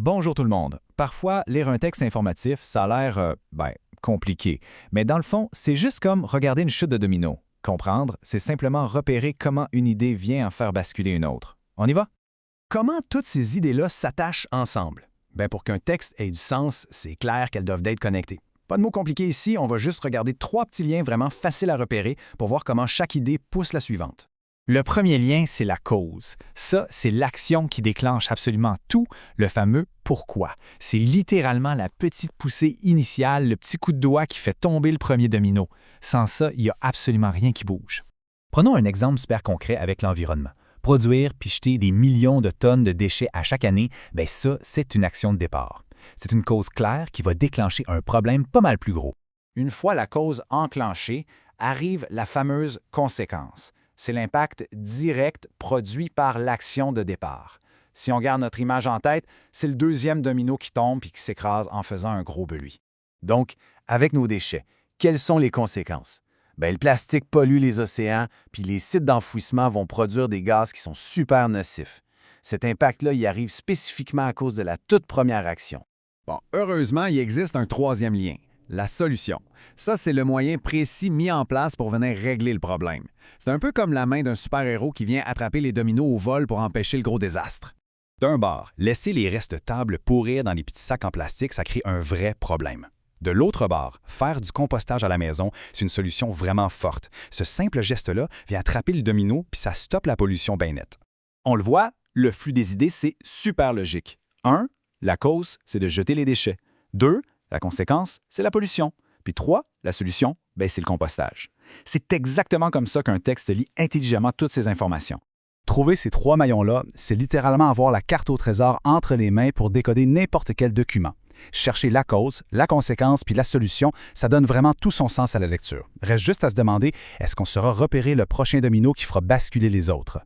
Bonjour tout le monde. Parfois, lire un texte informatif, ça a l'air, compliqué. Mais dans le fond, c'est juste comme regarder une chute de domino. Comprendre, c'est simplement repérer comment une idée vient en faire basculer une autre. On y va? Comment toutes ces idées-là s'attachent ensemble? Pour qu'un texte ait du sens, c'est clair qu'elles doivent être connectées. Pas de mots compliqués ici, on va juste regarder 3 petits liens vraiment faciles à repérer pour voir comment chaque idée pousse la suivante. Le premier lien, c'est la cause. Ça, c'est l'action qui déclenche absolument tout, le fameux « pourquoi ». C'est littéralement la petite poussée initiale, le petit coup de doigt qui fait tomber le premier domino. Sans ça, il n'y a absolument rien qui bouge. Prenons un exemple super concret avec l'environnement. Produire puis jeter des millions de tonnes de déchets à chaque année, ça, c'est une action de départ. C'est une cause claire qui va déclencher un problème pas mal plus gros. Une fois la cause enclenchée, arrive la fameuse conséquence. C'est l'impact direct produit par l'action de départ. Si on garde notre image en tête, c'est le deuxième domino qui tombe et qui s'écrase en faisant un gros bruit. Donc, avec nos déchets, quelles sont les conséquences? Le plastique pollue les océans, puis les sites d'enfouissement vont produire des gaz qui sont super nocifs. Cet impact-là y arrive spécifiquement à cause de la toute première action. Heureusement, il existe un troisième lien. La solution. Ça, c'est le moyen précis mis en place pour venir régler le problème. C'est un peu comme la main d'un super-héros qui vient attraper les dominos au vol pour empêcher le gros désastre. D'un bord, laisser les restes tables pourrir dans les petits sacs en plastique, ça crée un vrai problème. De l'autre bord, faire du compostage à la maison, c'est une solution vraiment forte. Ce simple geste-là vient attraper le domino puis ça stoppe la pollution bien nette. On le voit, le flux des idées, c'est super logique. 1. La cause, c'est de jeter les déchets. 2. La conséquence, c'est la pollution. Puis 3, la solution, c'est le compostage. C'est exactement comme ça qu'un texte lit intelligemment toutes ces informations. Trouver ces 3 maillons-là, c'est littéralement avoir la carte au trésor entre les mains pour décoder n'importe quel document. Chercher la cause, la conséquence puis la solution, ça donne vraiment tout son sens à la lecture. Reste juste à se demander, est-ce qu'on saura repérer le prochain domino qui fera basculer les autres?